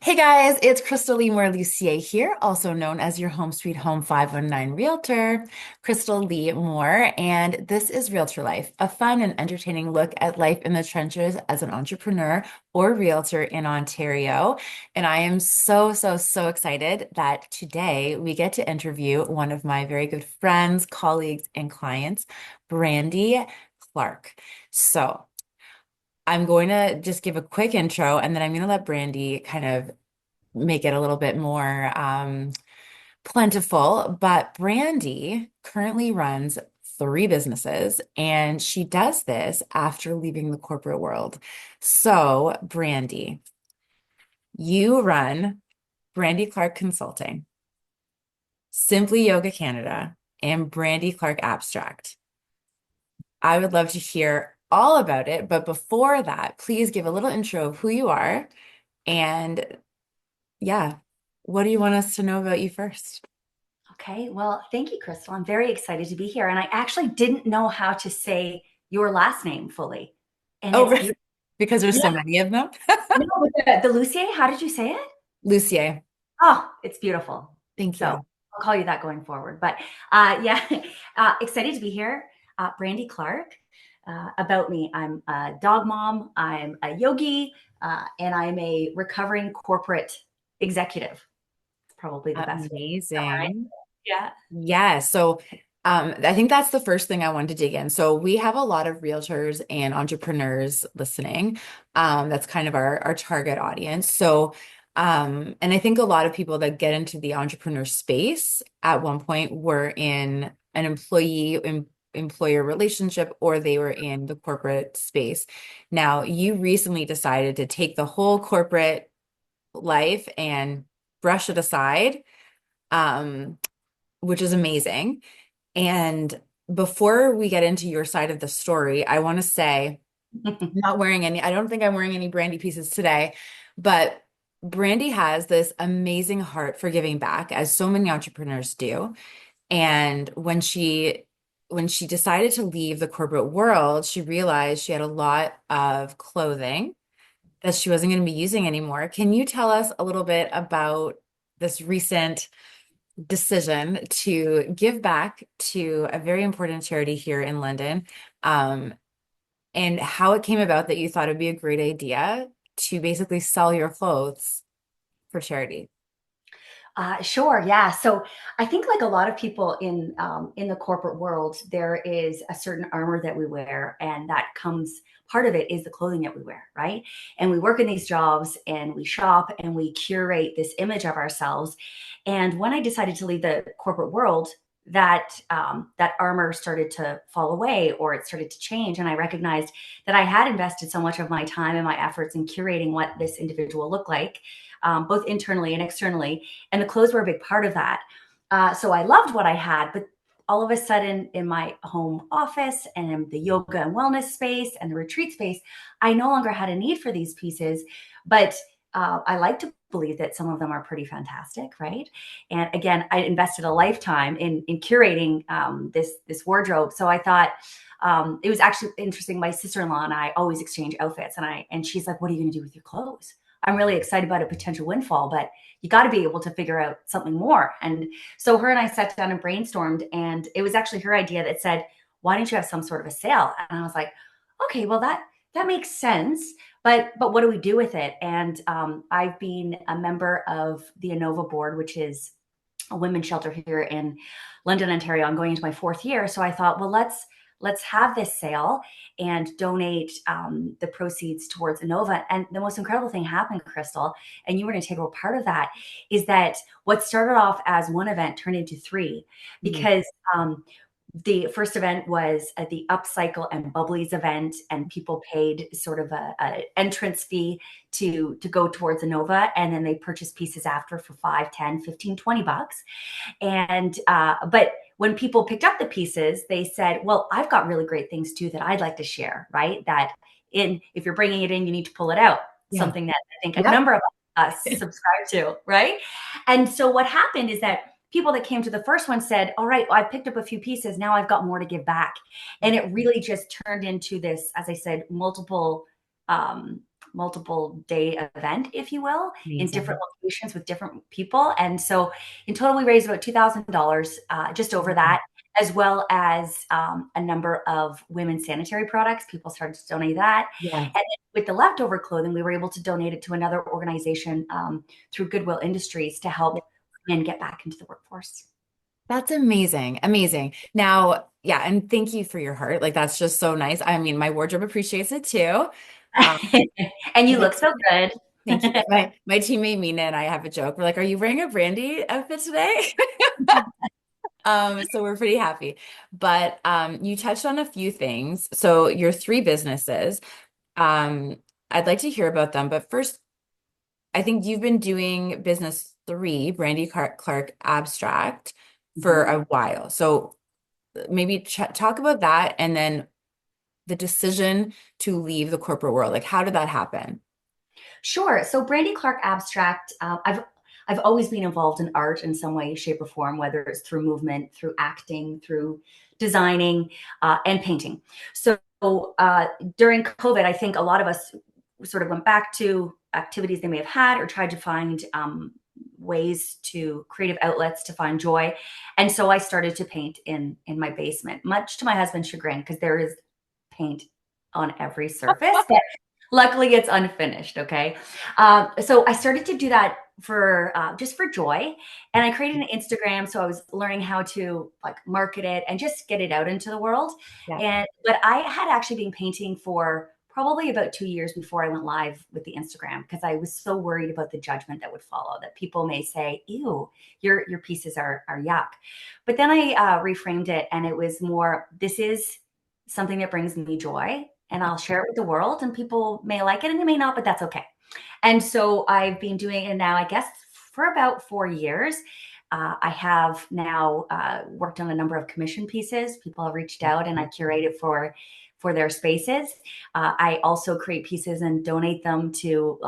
Hey guys, it's Krystal Lee Moore Lucier here, also known as your Home Sweet Home 519 Realtor, Krystal Lee Moore, and this is Realtor Life, a fun and entertaining look at life in the trenches as an entrepreneur or realtor in Ontario. And I am so excited that today we get to interview one of my very good friends, colleagues, and clients, Brandi Clarke. So, I'm going to just give a quick intro and then I'm going to let Brandi kind of make it a little bit more plentiful. But Brandi currently runs three businesses and she does this after leaving the corporate world. So, Brandi, you run Brandi Clarke Consulting, Simply Yoga Canada, and Brandi Clarke Abstract. I would love to hear all about it, but before that, please give a little intro of who you are and yeah, what do you want us to know about you first? Okay, well, thank you, Krystal. I'm very excited to be here. And I actually didn't know how to say your last name fully. And Oh, it's really? beautiful. Because there's Yeah, so many of them. no, but the Lucier, how did you say it? Lucier, Oh, it's beautiful. thank So you. I'll call you that going forward. But yeah, excited to be here. Brandi Clarke. About me, I'm a dog mom, I'm a yogi, and I'm a recovering corporate executive. Probably the best way to summarize. Amazing. Yeah. Yeah. So I think that's the first thing I wanted to dig in. So we have a lot of realtors and entrepreneurs listening. That's kind of our target audience. So and I think a lot of people that get into the entrepreneur space at one point were in an employer relationship or they were in the corporate space. Now, you recently decided to take the whole corporate life and brush it aside. Um, which is amazing. And before we get into your side of the story, I want to say, I'm not wearing any, I don't think I'm wearing any Brandi pieces today, but Brandi has this amazing heart for giving back, as so many entrepreneurs do. And when she decided to leave the corporate world, she realized she had a lot of clothing that she wasn't going to be using anymore. Can you tell us a little bit about this recent decision to give back to a very important charity here in London, um, and how it came about that you thought it'd be a great idea to basically sell your clothes for charity? Sure, yeah. So I think, like a lot of people in the corporate world, there is a certain armor that we wear, and that comes. Part of it is the clothing that we wear, right? And we work in these jobs, and we shop, and we curate this image of ourselves. And when I decided to leave the corporate world, that armor started to fall away, or it started to change, and I recognized that I had invested so much of my time and my efforts in curating what this individual looked like, both internally and externally, and the clothes were a big part of that. So I loved what I had, but all of a sudden in my home office and in the yoga and wellness space and the retreat space, I no longer had a need for these pieces. But I like to believe that some of them are pretty fantastic, right? And again, I invested a lifetime in curating this wardrobe. So I thought it was actually interesting. My sister-in-law and I always exchange outfits, and she's like, "What are you going to do with your clothes?" I'm really excited about a potential windfall, but you got to be able to figure out something more. And so her and I sat down and brainstormed, and it was actually her idea that said, "Why don't you have some sort of a sale?" And I was like, "Okay, well that makes sense, but what do we do with it?" And I've been a member of the Inova board, which is a women's shelter here in London, Ontario. I'm going into my fourth year, so I thought, well, let's have this sale and donate the proceeds towards Inova. And the most incredible thing happened, Krystal, and you were an integral part of that, is that what started off as one event turned into three, Mm. because the first event was at the Upcycle and Bubblies event, and people paid sort of a entrance fee to go towards Inova, and then they purchased pieces after for 5, 10, 15, $20. And but when people picked up the pieces, they said, "Well, I've got really great things too that I'd like to share." Right? That in if you're bringing it in, you need to pull it out. Yeah. Something that I think a Yep. number of us subscribe to, right? And so what happened is that people that came to the first one said, "All right, well, I picked up a few pieces. Now I've got more to give back." And it really just turned into this, as I said, multiple um, multiple day event, if you will, in different Amazing. locations with different people. And so in total, we raised about $2,000, just over that, as well as a number of women's sanitary products. People started to donate that. Yes. And then with the leftover clothing, we were able to donate it to another organization through Goodwill Industries to help men get back into the workforce. That's amazing. Amazing. Now, yeah, and thank you for your heart. Like that's just so nice. I mean, my wardrobe appreciates it too. Um, And you my look so good. thank you. My teammate Mina and I have a joke. We're like, "Are you wearing a Brandi outfit today?" So we're pretty happy. But you touched on a few things. So your three businesses. Um, I'd like to hear about them, but first, I think you've been doing business three, Clarke Abstract, for Mhm. a while. So maybe ch talk about that and then the decision to leave the corporate world. Like, how did that happen? Sure. So Brandi Clarke Abstract, I've always been involved in art in some way, shape, or form, whether it's through movement, through acting, through designing, and painting. So during COVID, I think a lot of us sort of went back to activities they may have had or tried to find ways to creative outlets to find joy. And so I started to paint in my basement, much to my husband's chagrin, because there is paint on every surface. But luckily, it's unfinished. Okay, so I started to do that for just for joy, and I created an Instagram. So I was learning how to like market it and just get it out into the world. Yeah. And but I had actually been painting for probably about 2 years before I went live with the Instagram because I was so worried about the judgment that would follow. That people may say, "Ew, your pieces are yuck," but then I reframed it, and it was more, "This is something that brings me joy, and I'll share it with the world, and people may like it and they may not, but that's okay." And so I've been doing it now, I guess, for about 4 years. I have now worked on a number of commission pieces. People have reached out, and I curate it for their spaces. I also create pieces and donate them to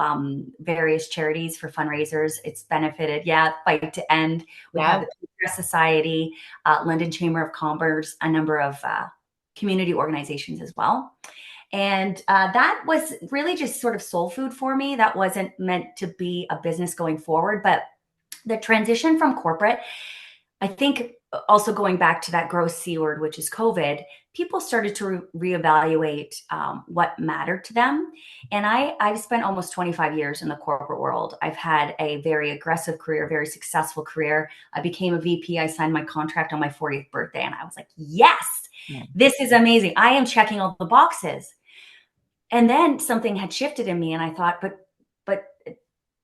various charities for fundraisers. It's benefited, yeah, Fight to End. We have Yeah. the Peace Society, London Chamber of Commerce, a number of community organizations as well. And that was really just sort of soul food for me. That wasn't meant to be a business going forward, but the transition from corporate, I think, also going back to that gross C word, which is COVID, people started to reevaluate what mattered to them. And I've spent almost 25 years in the corporate world. I've had a very aggressive career, very successful career. I became a VP. I signed my contract on my 40th birthday, and I was like, yes, Yeah. this is amazing. I am checking all the boxes. And then something had shifted in me, and I thought, but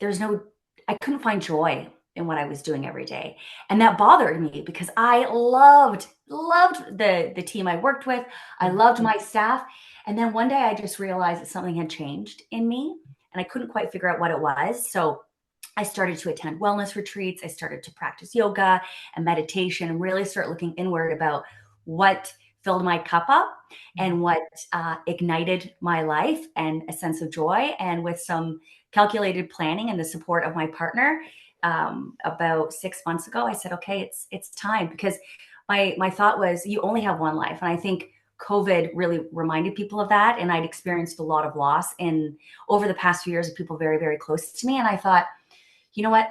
there's no, I couldn't find joy in what I was doing every day. And that bothered me because I loved the team I worked with. I loved my staff. And then one day I just realized that something had changed in me, and I couldn't quite figure out what it was. So I started to attend wellness retreats. I started to practice yoga and meditation and really start looking inward about what filled my cup up and what ignited my life and a sense of joy. And with some calculated planning and the support of my partner, about 6 months ago, I said, "Okay, it's time," because my thought was, you only have one life, and I think COVID really reminded people of that. And I'd experienced a lot of loss in over the past few years of people very, very close to me, and I thought, you know what,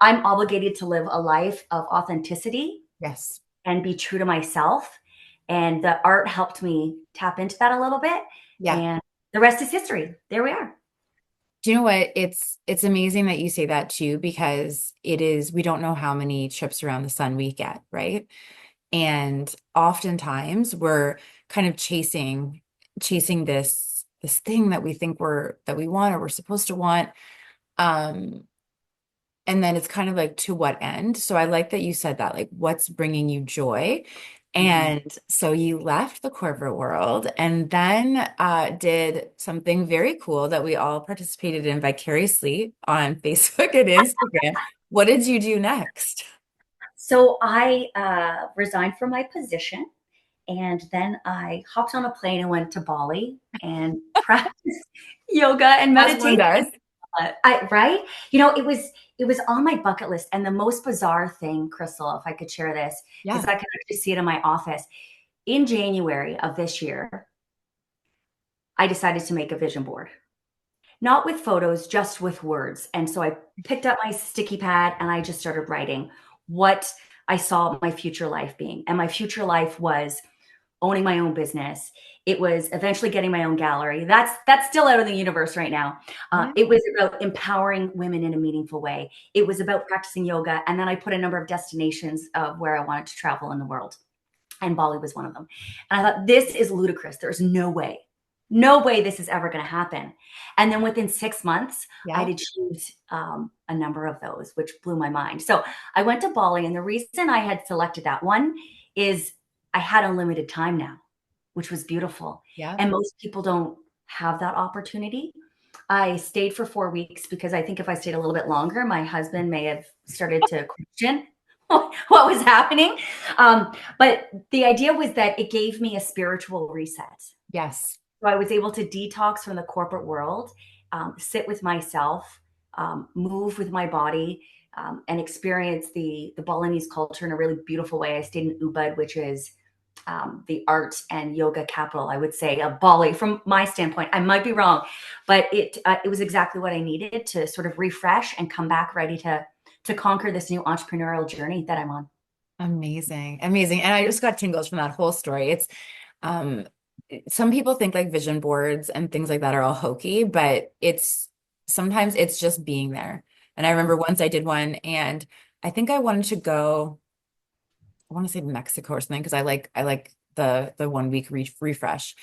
I'm obligated to live a life of authenticity Yes. and be true to myself. And the art helped me tap into that a little bit. Yeah. And the rest is history. There we are. Do you know what? It's amazing that you say that too, because it is, we don't know how many trips around the sun we get, right? And oftentimes we're kind of chasing this thing that we think that we want or we're supposed to want. Um, and then it's kind of like to what end? So I like that you said that, like what's bringing you joy? Mhm. And so you left the corporate world and then did something very cool that we all participated in vicariously on Facebook and Instagram. What did you do next? So I resigned from my position, and then I hopped on a plane and went to Bali and practiced yoga and As one meditation. does. Right? It was on my bucket list. And the most bizarre thing, Krystal, if I could share this, because Yeah. I could actually see it in my office. In January of this year, I decided to make a vision board. Not with photos, just with words. And so I picked up my sticky pad and I just started writing what I saw my future life being. And my future life was owning my own business. It was eventually getting my own gallery. That's still out in the universe right now. Yeah. It was about empowering women in a meaningful way. It was about practicing yoga, and then I put a number of destinations of where I wanted to travel in the world, and Bali was one of them. And I thought, this is ludicrous. There's no way this is ever going to happen. And then within 6 months, I Yeah. had achieved a number of those, which blew my mind. So I went to Bali, and the reason I had selected that one is I had unlimited time now, which was beautiful. Yeah. And most people don't have that opportunity. I stayed for 4 weeks because I think if I stayed a little bit longer, my husband may have started to question what was happening. But the idea was that it gave me a spiritual reset. Yes. So I was able to detox from the corporate world, sit with myself, move with my body, and experience the Balinese culture in a really beautiful way. I stayed in Ubud, which is the art and yoga capital, I would say, of Bali. From my standpoint, I might be wrong, but it was exactly what I needed to sort of refresh and come back ready to conquer this new entrepreneurial journey that I'm on. Amazing. Amazing. And I just got tingles from that whole story. It's um some people think like vision boards and things like that are all hokey, but it's sometimes it's just being there. And I remember once I did one and I think I wanted to go, I want to say Mexico or something because I like the 1 week refresh.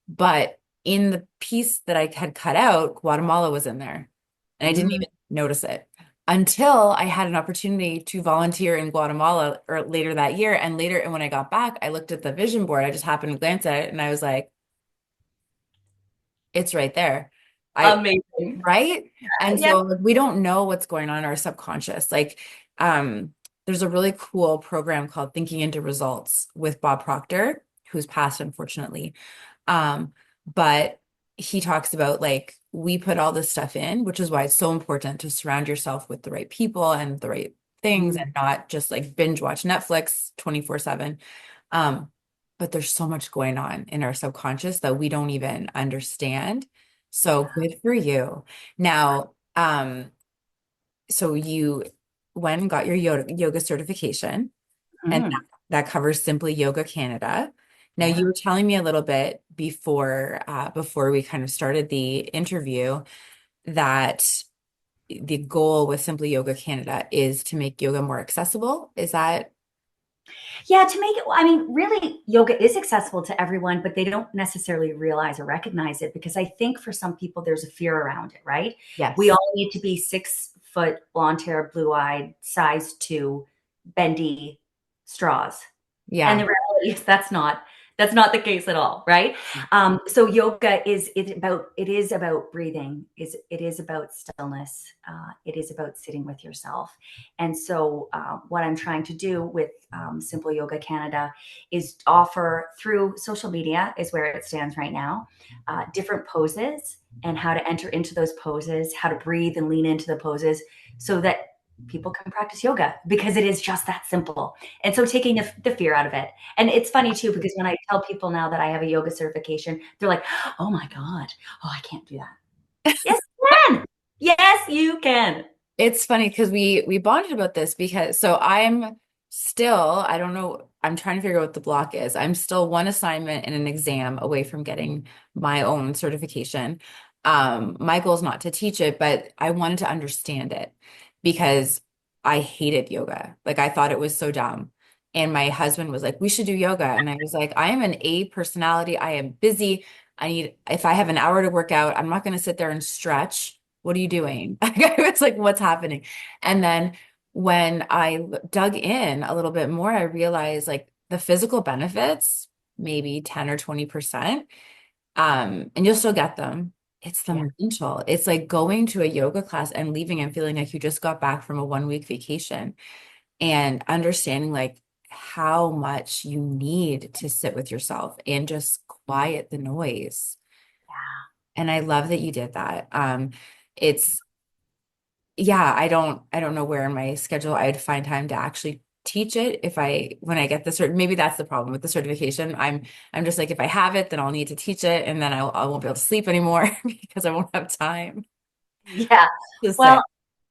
But in the piece that I had cut out, Guatemala was in there. And I didn't Mm. even notice it until I had an opportunity to volunteer in Guatemala or later that year. And later, and when I got back, I looked at the vision board. I just happened to glance at it and I was like, it's right there. I Amazing. right? And Yeah. so like, we don't know what's going on in our subconscious. Like there's a really cool program called Thinking into Results with Bob Proctor, who's passed unfortunately. Um, but he talks about like we put all this stuff in, which is why it's so important to surround yourself with the right people and the right things Mm. and not just like binge watch Netflix 24/7. Um, but there's so much going on in our subconscious that we don't even understand. So good for you. Now, so you went and got your yoga certification, and Mm. that covers Simply Yoga Canada. Now, Yeah. you were telling me a little bit before we kind of started the interview that the goal with Simply Yoga Canada is to make yoga more accessible. Is that? Yeah, to make it, I mean, really, yoga is accessible to everyone, but they don't necessarily realize or recognize it because I think for some people there's a fear around it, right? We Yes. all need to be 6 foot, blonde hair, blue eyed, size two, bendy straws. And Yeah. the reality is that's not the case at all, right? So yoga is about breathing. It is about stillness. It is about sitting with yourself. And so what I'm trying to do with Simple Yoga Canada is offer through social media is where it stands right now, different poses and how to enter into those poses, how to breathe and lean into the poses, so that people can practice yoga because it is just that simple. And so taking the fear out of it. And it's funny too, because when I tell people now that I have a yoga certification, they're like, oh my God, oh, I can't do that. Yes, you can. Yes, you can. It's funny because we bonded about this because so I'm still, I don't know, I'm trying to figure out what the block is. I'm still one assignment and an exam away from getting my own certification. My goal is not to teach it, but I wanted to understand it because I hated yoga. Like I thought it was so dumb. And my husband was like, we should do yoga. And I was like, I am an A personality. I am busy. If I have an hour to work out, I'm not going to sit there and stretch. What are you doing? I was like, what's happening? And then when I dug in a little bit more, I realized like the physical benefits, maybe 10 or 20%, and you'll still get them. It's Yeah. the mental. It's like going to a yoga class and leaving and feeling like you just got back from a 1 week vacation and understanding like how much you need to sit with yourself and just quiet the noise. And I love that you did that. It's yeah, I don't know where in my schedule I'd find time to actually teach it when I get the cert. Maybe that's the problem with the certification. I'm just like, if I have it, then I'll need to teach it, and then I won't be able to sleep anymore because I won't have time Yeah. to Well, sit.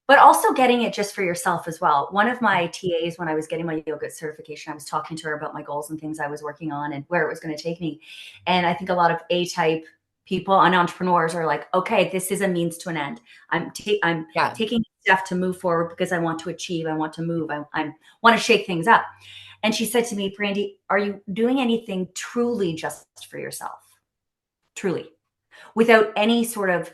but also getting it just for yourself as well. One of my TAs, when I was getting my yoga certification, I was talking to her about my goals and things I was working on and where it was going to take me. And I think a lot of A-type people and entrepreneurs are like, okay, this is a means to an end. I'm Yeah. taking stuff to move forward because I want to achieve, I want to move, I want to shake things up. And she said to me, Brandi, are you doing anything truly just for yourself? Truly, without any sort of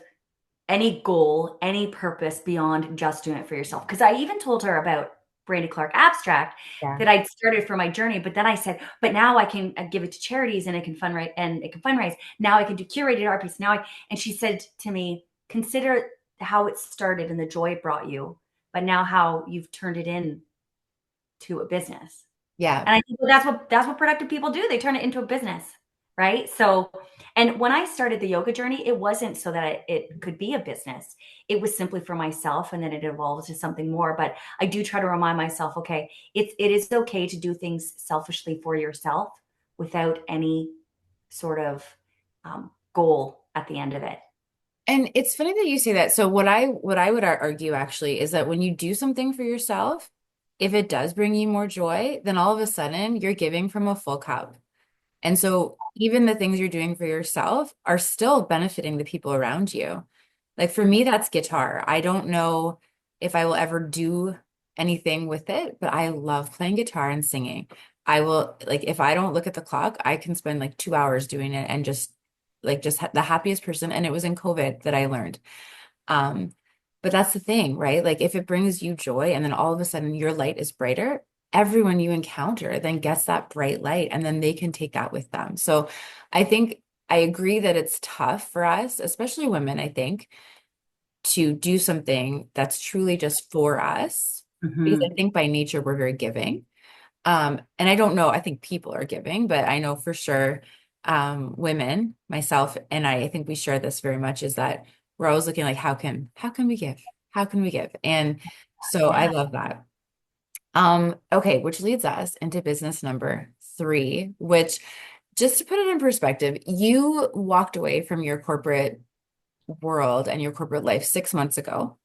any goal, any purpose beyond just doing it for yourself. Because I even told her about Brandi Clarke Abstract Yeah. that I'd started for my journey, but then I said, but now I can give it to charities and it can fundraise and it can fundraise. Now I can do curated art piece. And she said to me, consider how it started and the joy it brought you, but now how you've turned it into a business. Yeah. And I think, well, that's what productive people do. They turn it into a business, right? So, and when I started the yoga journey, it wasn't so that it could be a business. It was simply for myself, and then it evolved to something more. But I do try to remind myself, okay, it is okay to do things selfishly for yourself without any sort of goal at the end of it. And it's funny that you say that. So what I would argue actually is that when you do something for yourself, if it does bring you more joy, then all of a sudden you're giving from a full cup. And so even the things you're doing for yourself are still benefiting the people around you. Like for me, that's guitar. I don't know if I will ever do anything with it, but I love playing guitar and singing. I will, like, if I don't look at the clock, I can spend like 2 hours doing it and just the happiest person. And it was in COVID that I learned. Um, but that's the thing, right? Like if it brings you joy and then all of a sudden your light is brighter, everyone you encounter then gets that bright light and then they can take that with them. So I think I agree that it's tough for us, especially women, I think, to do something that's truly just for us. Because I Mhm. think by nature we're very giving. And I don't know, I think people are giving, but I know for sure women, myself, and I think we share this very much is that we're always looking like how can we give? How can we give? And so I Yeah. love that. Okay, which leads us into business number 3, which just to put it in perspective, you walked away from your corporate world and your corporate life 6 months ago.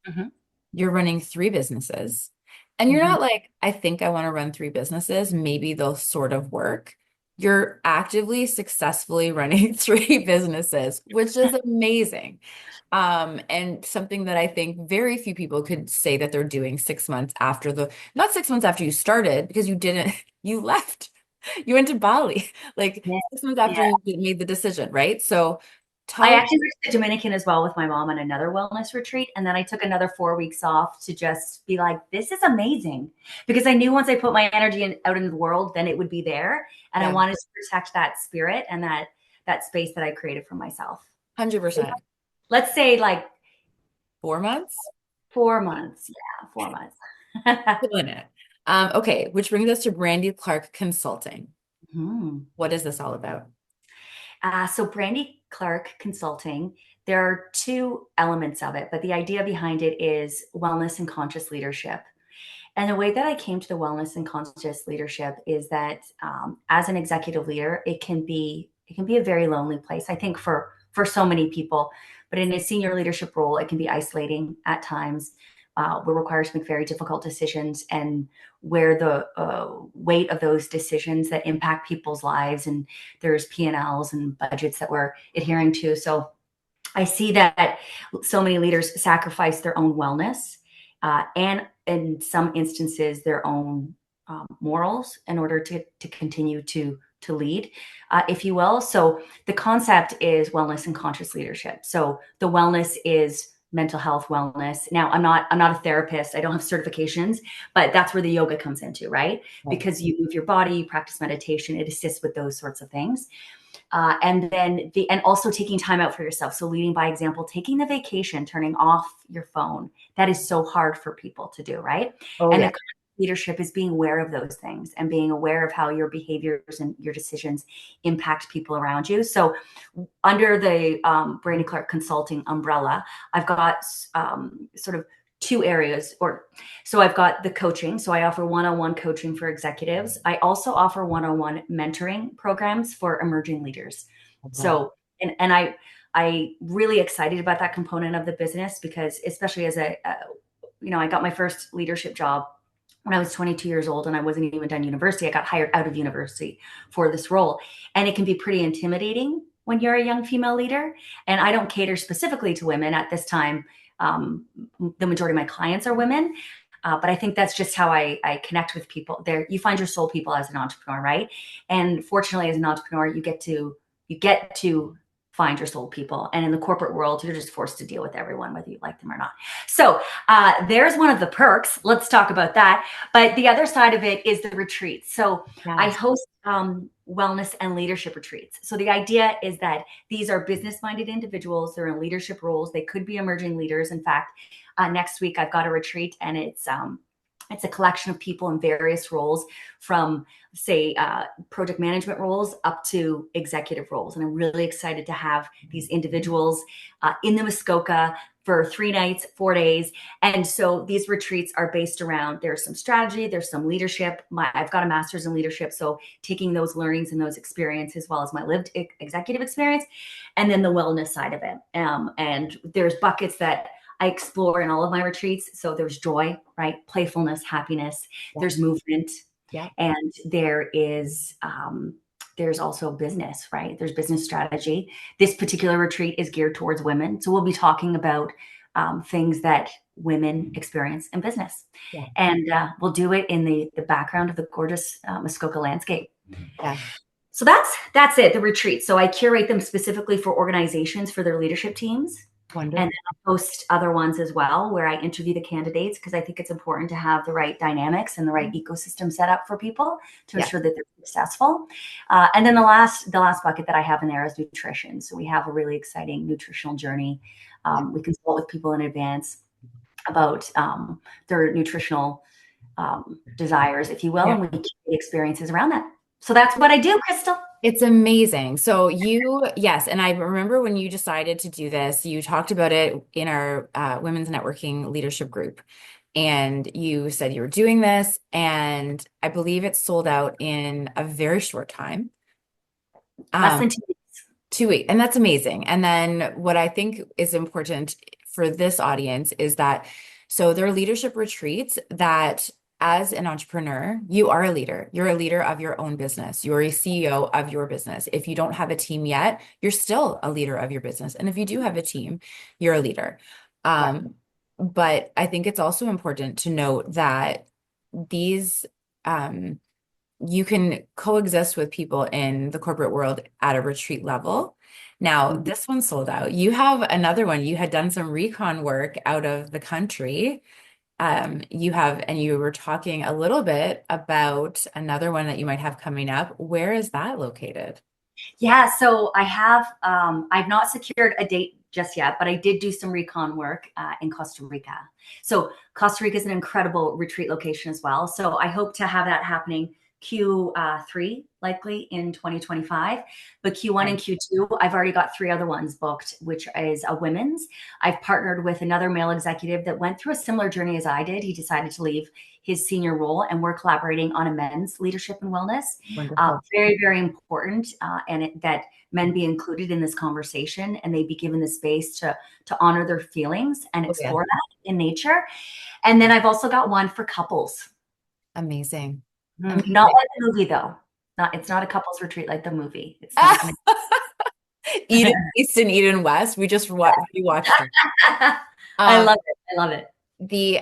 Mhm. You're running 3 businesses. And you're Mhm. not like, I think I want to run 3 businesses. Maybe they'll sort of work. You're actively, successfully running 3 businesses, which is amazing. And something that I think very few people could say that they're doing 6 months after not 6 months after you started, because you didn't, you left, you went to Bali, like Yeah. 6 months after Yeah. you made the decision, right? So I tell, actually went to the Dominican as well with my mom on another wellness retreat. And then I took another 4 weeks off to just be like, this is amazing. Because I knew once I put my energy out into the world, then it would be there. And I yeah, wanted to protect that spirit and that space that I created for myself. So 100%, let's say like 4 months. 4 months. Yeah, 4 months. Killing it. Okay, which brings us to Brandi Clarke Consulting. Hmm. What is this all about? So Brandi Clarke Consulting, there are two elements of it, but the idea behind it is wellness and conscious leadership. And the way that I came to the wellness and conscious leadership is that as an executive leader, it can be a very lonely place. I think for so many people, but in a senior leadership role, it can be isolating at times. We're required to make very difficult decisions, and where the weight of those decisions that impact people's lives, and there's P&Ls and budgets that we're adhering to. So I see that so many leaders sacrifice their own wellness and in some instances their own morals in order to continue to lead, if you will. So the concept is wellness and conscious leadership. So the wellness is mental health wellness. Now I'm not a therapist. I don't have certifications, but that's where the yoga comes into, right? Right. Because you move your body, you practice meditation, it assists with those sorts of things. And also taking time out for yourself. So leading by example, taking the vacation, turning off your phone. That is so hard for people to do, right? Oh, And yeah. the leadership is being aware of those things and being aware of how your behaviors and your decisions impact people around you. So under the Brandi Clarke Consulting umbrella, I've got sort of two areas. Or so I've got the coaching. So I offer one-on-one coaching for executives. I also offer one-on-one mentoring programs for emerging leaders. Wow. So and I really excited about that component of the business, because especially as I got my first leadership job when I was 22 years old, and I wasn't even done university. I got hired out of university for this role. And it can be pretty intimidating when you're a young female leader. And I don't cater specifically to women at this time. The majority of my clients are women. But I think that's just how I connect with people. There, you find your soul people as an entrepreneur, right? And fortunately, as an entrepreneur, you get to find your soul people. And in the corporate world, you're just forced to deal with everyone, whether you like them or not. So there's one of the perks. Let's talk about that. But the other side of it is the retreats. So I Yes. host wellness and leadership retreats. So the idea is that these are business-minded individuals. They're in leadership roles. They could be emerging leaders. In fact, next week I've got a retreat, and it's a collection of people in various roles, from say project management roles up to executive roles. And I'm really excited to have these individuals in the Muskoka for 3 nights, 4 days. And so these retreats are based around, there's some strategy, there's some leadership. I've got a master's in leadership. So taking those learnings and those experiences, as well as my lived executive experience, and then the wellness side of it. And there's buckets that I explore in all of my retreats. So there's joy, right? Playfulness, happiness, Yeah. there's movement, Yeah. and there's also business, right? There's business strategy. This particular retreat is geared towards women. So we'll be talking about things that women experience in business. Yeah. And we'll do it in the background of the gorgeous Muskoka landscape. Yeah. So that's it, the retreat. So I curate them specifically for organizations, for their leadership teams. And Wonderful. then I'll post other ones as well, where I interview the candidates, because I think it's important to have the right dynamics and the right ecosystem set up for people to Yeah. ensure that they're successful. And then the last bucket that I have in there is nutrition. So we have a really exciting nutritional journey. We consult with people in advance about their nutritional desires, if you will, Yeah. and we create experiences around that. So that's what I do, Krystal. It's amazing. So yes, and I remember when you decided to do this, you talked about it in our women's networking leadership group, and you said you were doing this, and I believe it sold out in a very short time. Less Um, than 2 weeks. 2 weeks, and that's amazing. And then what I think is important for this audience is that, so there are leadership retreats that, as an entrepreneur, you are a leader. You're a leader of your own business. You're a CEO of your business. If you don't have a team yet, you're still a leader of your business. And if you do have a team, you're a leader. Yeah. But I think it's also important to note that these, you can coexist with people in the corporate world at a retreat level. Now, Mhm. this one sold out. You have another one. You had done some recon work out of the country. And you were talking a little bit about another one that you might have coming up. Where is that located? Yeah, so I've not secured a date just yet, but I did do some recon work in Costa Rica. So Costa Rica is an incredible retreat location as well. So I hope to have that happening Q3 likely in 2025, but Q1 and Okay. Q2, I've already got 3 other ones booked, which is a women's. I've partnered with another male executive that went through a similar journey as I did. He decided to leave his senior role, and we're collaborating on a men's leadership and wellness. Wonderful. Very, very important, that men be included in this conversation, and they be given the space to honor their feelings and Oh, yeah. explore that in nature. And then I've also got one for couples. Amazing. Not Amazing. like the movie though. It's not a couples retreat like the movie. It's not going Eden to. East and Eden West. We just rewatched it. I Um, love it. I love it.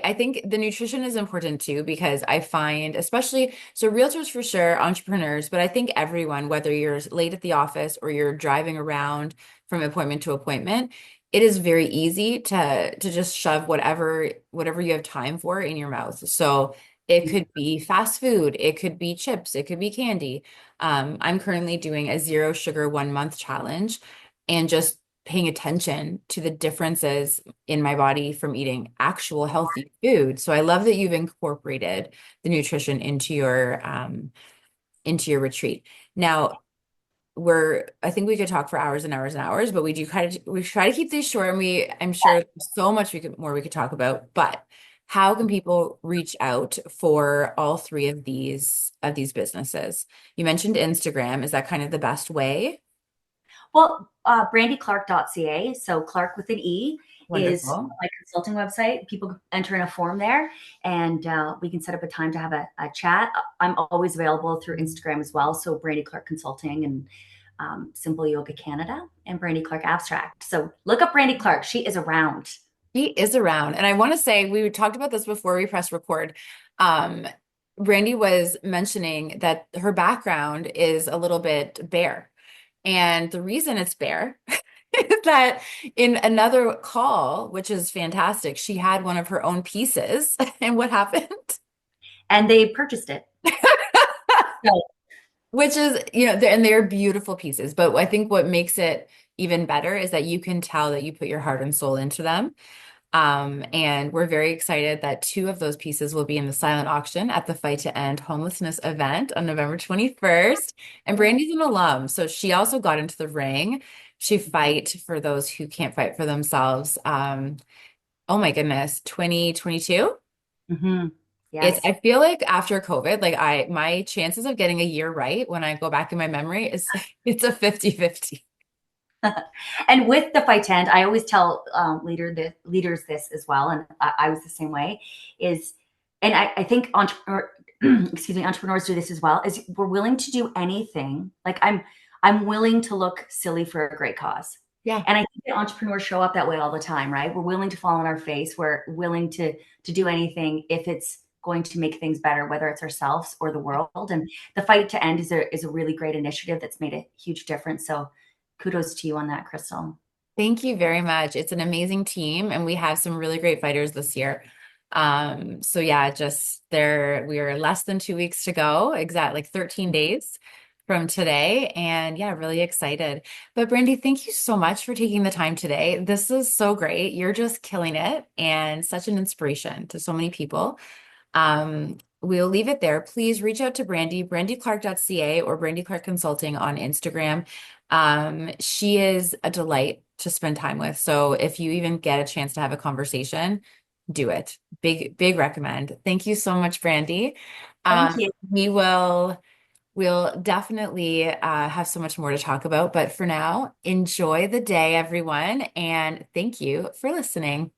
I think the nutrition is important too, because I find, especially, so realtors for sure, entrepreneurs, but I think everyone, whether you're late at the office or you're driving around from appointment to appointment, it is very easy to just shove whatever you have time for in your mouth. So it could be fast food, it could be chips, it could be candy. I'm currently doing a 0 sugar 1 month challenge, and just paying attention to the differences in my body from eating actual healthy food. So I love that you've incorporated the nutrition into your retreat. Now, I think we could talk for hours and hours and hours, but we try to keep these short, and I'm sure there's so much we could talk about. But how can people reach out for all three of these businesses? You mentioned Instagram. Is that kind of the best way? Well, brandiclarke.ca, so Clarke with an E, is Wonderful. my consulting website. People enter in a form there, and we can set up a time to have a chat. I'm always available through Instagram as well. So Brandi Clarke Consulting and Simple Yoga Canada and Brandi Clarke Abstract. So look up Brandi Clarke. She is around. He is around. And I want to say, we talked about this before we press record. Um, Brandi was mentioning that her background is a little bit bare. And the reason it's bare is that in another call, which is fantastic, she had one of her own pieces. And what happened? And they purchased it. So, Which is, and they're beautiful pieces. But I think what makes it even better is that you can tell that you put your heart and soul into them. And we're very excited that two of those pieces will be in the silent auction at the Fight to End Homelessness event on November 21st. And Brandi's an alum, so she also got into the ring to fight for those who can't fight for themselves. Oh my goodness, 2022? mhm, I yes. feel like after COVID, like my chances of getting a year right when I go back in my memory is it's a 50-50. And with the fight tent, I always tell leaders this as well, and I was the same way. And I think excuse me, entrepreneurs do this as well. Is we're willing to do anything. Like I'm willing to look silly for a great cause, Yeah. and I think that entrepreneurs show up that way all the time, right? We're willing to fall on our face. We're willing to do anything if it's going to make things better, whether it's ourselves or the world. And the fight to end is a really great initiative that's made a huge difference. So kudos to you on that, Krystal. Thank you very much. It's an amazing team, and we have some really great fighters this year. So yeah, we are less than 2 weeks to go, exact like 13 days from today. And yeah, really excited. But Brandi, thank you so much for taking the time today. This is so great. You're just killing it and such an inspiration to so many people. We'll leave it there. Please reach out to Brandi, brandiclarke.ca or Brandi Clarke Consulting on Instagram. She is a delight to spend time with. So if you even get a chance to have a conversation, do it. Big recommend. Thank you so much, Brandi. Thank you. We'll definitely have so much more to talk about. But for now, enjoy the day, everyone, and thank you for listening.